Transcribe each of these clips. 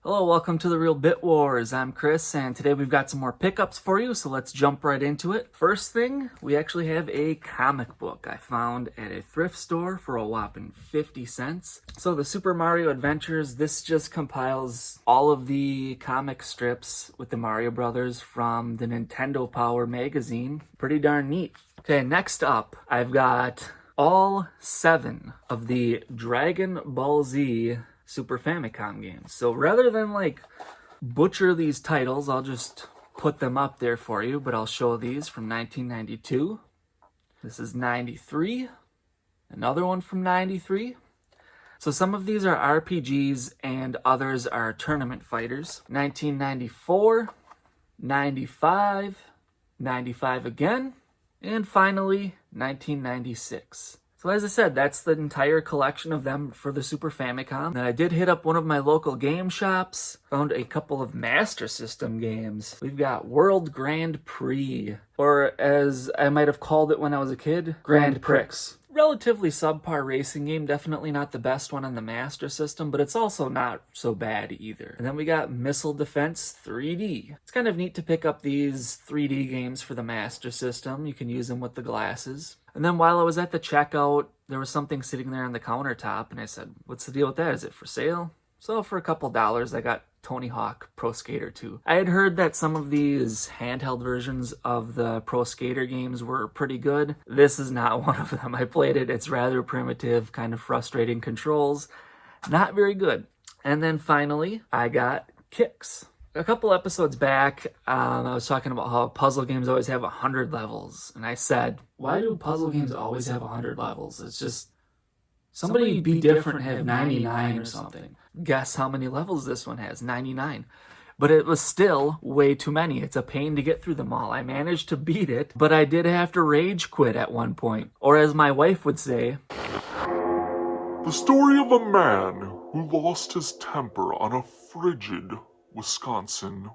Hello, welcome to the Real Bit Wars. I'm Chris, and today we've got some more pickups for you, so let's jump right into it. First thing, we actually have a comic book I found at a thrift store for a whopping 50 cents. So the Super Mario Adventures, this just compiles all of the comic strips with the Mario Brothers from the Nintendo Power magazine. Pretty darn neat. Okay, next up, I've got all 7 of the Dragon Ball Z Super Famicom games. So rather than butcher these titles, I'll just put them up there for you, but I'll show these from 1992. This is 93. Another one from 93. So some of these are RPGs and others are tournament fighters. 1994, 95, 95 again, and finally 1996. So as I said, that's the entire collection of them for the Super Famicom. And I did hit up one of my local game shops, found a couple of Master System games. We've got World Grand Prix, or as I might have called it when I was a kid, Grand Prix. Relatively subpar racing game, definitely not the best one on the Master System, but it's also not so bad either. And then we got Missile Defense 3D. It's kind of neat to pick up these 3D games for the Master System. You can use them with the glasses. And then while I was at the checkout, there was something sitting there on the countertop, and I said, what's the deal with that? Is it for sale? So for a couple dollars, I got Tony Hawk Pro Skater 2. I had heard that some of these handheld versions of the Pro Skater games were pretty good. This is not one of them. I played it. It's rather primitive, kind of frustrating controls. Not very good. And then finally, I got Kicks. A couple episodes back, I was talking about how puzzle games always have 100 levels. And I said, why do puzzle games always have 100 levels? It's just, somebody be different and have 99 or something. Guess how many levels this one has? 99. But it was still way too many. It's a pain to get through them all. I managed to beat it, but I did have to rage quit at one point. Or as my wife would say, the story of a man who lost his temper on a frigid Wisconsin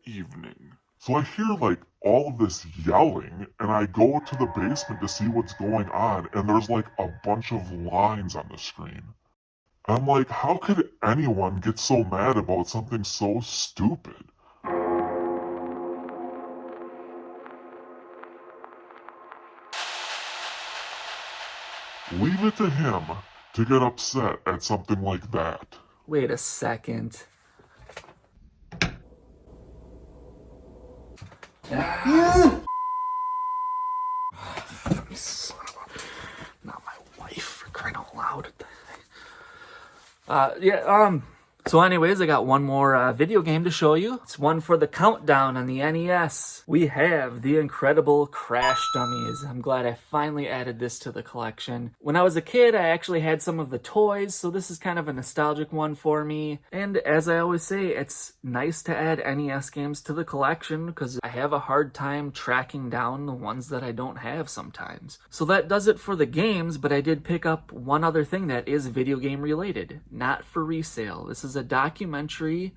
evening. So I hear all of this yelling, and I go to the basement to see what's going on, and there's a bunch of lines on the screen. I'm like, how could anyone get so mad about something so stupid? Leave it to him to get upset at something like that. wait a second. Son of a... Not my wife, for crying out loud. So anyways, I got one more video game to show you. It's one for the countdown on the NES. We have the incredible Crash Dummies. I'm glad I finally added this to the collection. When I was a kid, I actually had some of the toys, so this is kind of a nostalgic one for me. And as I always say, it's nice to add NES games to the collection because I have a hard time tracking down the ones that I don't have sometimes. So that does it for the games, but I did pick up one other thing that is video game related, not for resale. This is a documentary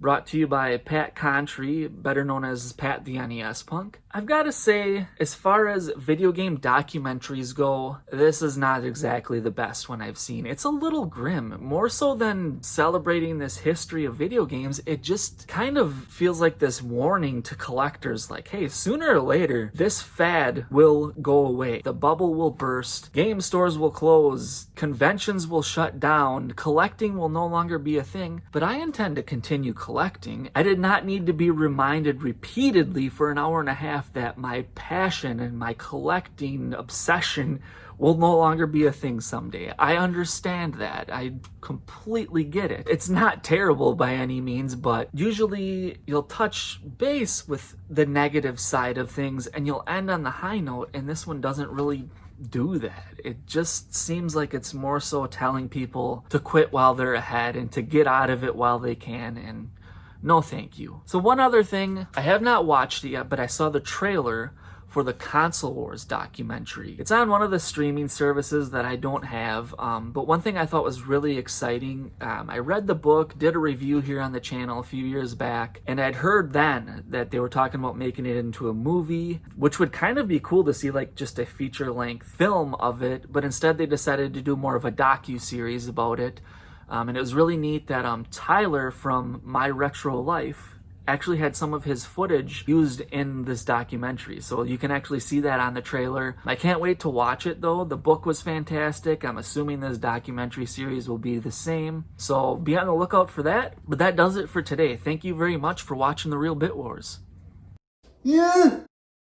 brought to you by Pat Contry, better known as Pat the NES Punk. I've got to say, as far as video game documentaries go, this is not exactly the best one I've seen. It's a little grim. More so than celebrating this history of video games, it just kind of feels like this warning to collectors, hey, sooner or later, this fad will go away. The bubble will burst, game stores will close, conventions will shut down, collecting will no longer be a thing, but I intend to continue collecting. I did not need to be reminded repeatedly for an hour and a half that my passion and my collecting obsession will no longer be a thing someday. I understand that. I completely get it. It's not terrible by any means, but usually you'll touch base with the negative side of things and you'll end on the high note, and this one doesn't really do that. It just seems like it's more so telling people to quit while they're ahead and to get out of it while they can, and no thank you. So one other thing, I have not watched it yet, but I saw the trailer for the Console Wars documentary. It's on one of the streaming services that I don't have, but one thing I thought was really exciting, I read the book, did a review here on the channel a few years back, and I'd heard then that they were talking about making it into a movie, which would kind of be cool to see just a feature-length film of it, but instead they decided to do more of a docu-series about it. And it was really neat that Tyler from My Retro Life actually had some of his footage used in this documentary. So you can actually see that on the trailer. I can't wait to watch it though. The book was fantastic. I'm assuming this documentary series will be the same. So be on the lookout for that. But that does it for today. Thank you very much for watching The Real Bit Wars. Yeah.